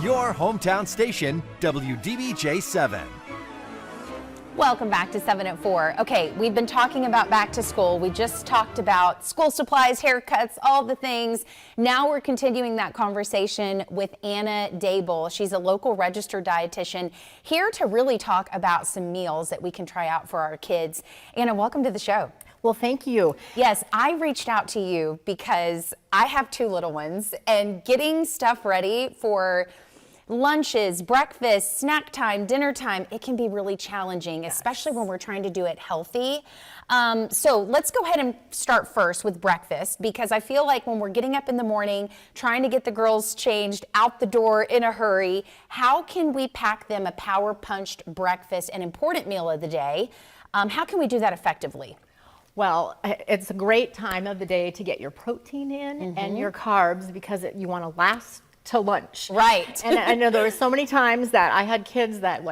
Your hometown station, WDBJ 7. Welcome back to 7 at 4. Okay, we've been talking about back to school. We just talked about school supplies, haircuts, all the things. Now we're continuing that conversation with Anna Dable. She's a local registered dietitian here to really talk about some meals that we can try out for our kids. Anna, welcome to the show. Well, thank you. Yes, I reached out to you because I have two little ones, and getting stuff ready for lunches, breakfast, snack time, dinner time, it can be really challenging, especially when we're trying to do it healthy. So let's go ahead and start first with breakfast, because I feel like when we're getting up in the morning, trying to get the girls changed out the door in a hurry, how can we pack them a power punched breakfast, an important meal of the day? How can we do that effectively? Well, it's a great time of the day to get your protein in and your carbs, because you want to last to lunch. Right. And I know there were so many times that I had kids that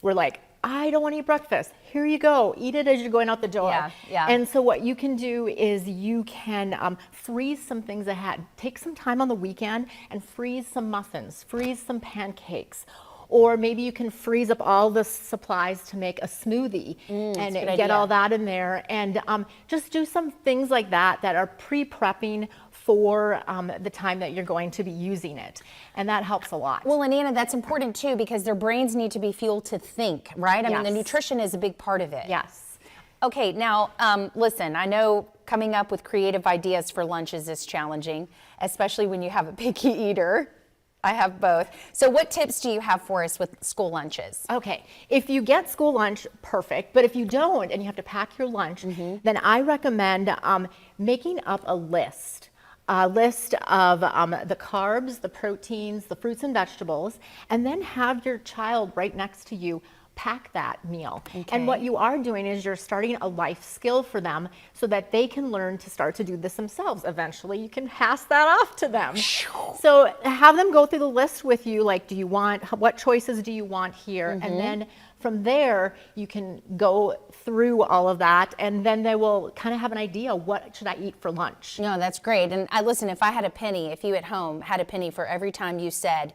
were like, I don't want to eat breakfast. Here you go. Eat it as you're going out the door. Yeah. And so what you can do is you can freeze some things ahead. Take some time on the weekend and freeze some muffins, freeze some pancakes. Or maybe you can freeze up all the supplies to make a smoothie and get all that in there. And just do some things like that that are pre-prepping for the time that you're going to be using it. And that helps a lot. Well, and Anna, that's important too, because their brains need to be fueled to think, right? I mean, the nutrition is a big part of it. Yes. Okay, now, listen, I know coming up with creative ideas for lunches is challenging, especially when you have a picky eater. I have both. So what tips do you have for us with school lunches? Okay, if you get school lunch, perfect. But if you don't and you have to pack your lunch, then I recommend making up a list of the carbs, the proteins, the fruits and vegetables, and then have your child right next to you pack that meal. And what you are doing is you're starting a life skill for them so that they can learn to start to do this themselves. Eventually you can pass that off to them. So have them go through the list with you, like, what choices do you want here? And then from there you can go through all of that, and then they will kind of have an idea, what should I eat for lunch? No, that's great. And listen, if I had a penny, if you at home had a penny for every time you said,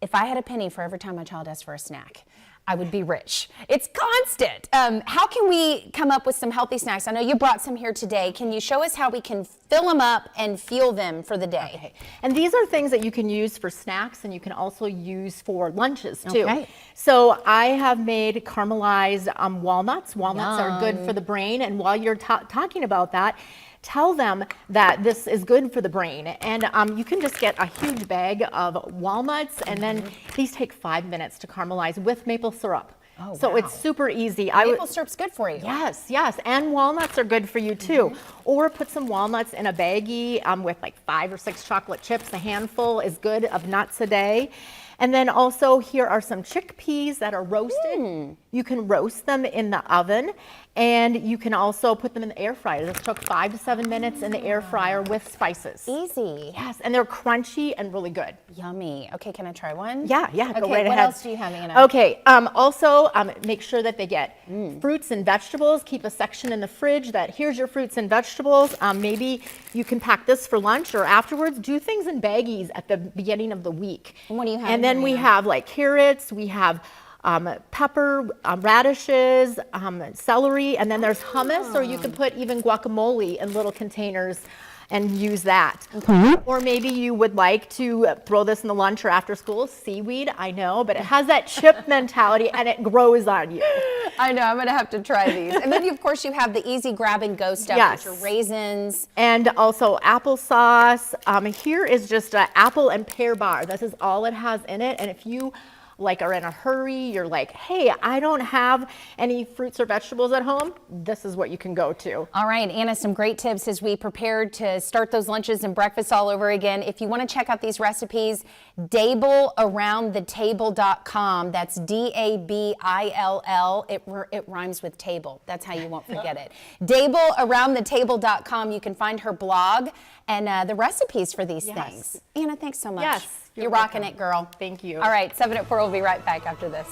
if I had a penny for every time my child asks for a snack, I would be rich. It's constant. How can we come up with some healthy snacks? I know you brought some here today. Can you show us how we can fill them up and fuel them for the day? Okay. And these are things that you can use for snacks, and you can also use for lunches too. Okay. So I have made caramelized walnuts. Walnuts are good for the brain. And while you're talking about that, tell them that this is good for the brain. And you can just get a huge bag of walnuts, and then these take 5 minutes to caramelize with maple syrup. Oh, so it's super easy. Maple syrup's good for you. Yes, and walnuts are good for you too. Or put some walnuts in a baggie with like 5 or 6 chocolate chips. A handful is good of nuts a day. And then also here are some chickpeas that are roasted. You can roast them in the oven, and you can also put them in the air fryer. This took 5 to 7 minutes in the air fryer with spices. Easy. Yes, and they're crunchy and really good. Yummy. Okay, can I try one? Yeah, go right ahead. What else do you have, Anna? Okay, also make sure that they get fruits and vegetables. Keep a section in the fridge that here's your fruits and vegetables. Maybe you can pack this for lunch or afterwards. Do things in baggies at the beginning of the week. And what do you have? And then we have like carrots, we have pepper, radishes, celery, and then there's hummus, or you can put even guacamole in little containers and use that. Or maybe you would like to throw this in the lunch or after school. Seaweed, I know, but it has that chip mentality and it grows on you. I know, I'm gonna have to try these. And then of course you have the easy grab and go stuff, which are raisins. And also applesauce. Here is just an apple and pear bar. This is all it has in it. And if you are in a hurry, you're like, hey, I don't have any fruits or vegetables at home, this is what you can go to. All right, Anna, some great tips as we prepared to start those lunches and breakfasts all over again. If you want to check out these recipes, DableAroundTheTable.com. That's DABILL. It rhymes with table. That's how you won't forget it. DableAroundTheTable.com. You can find her blog and the recipes for these things. Anna, thanks so much. Yes. You're rocking it, girl. Thank you. All right, 7 at 4, we'll be right back after this.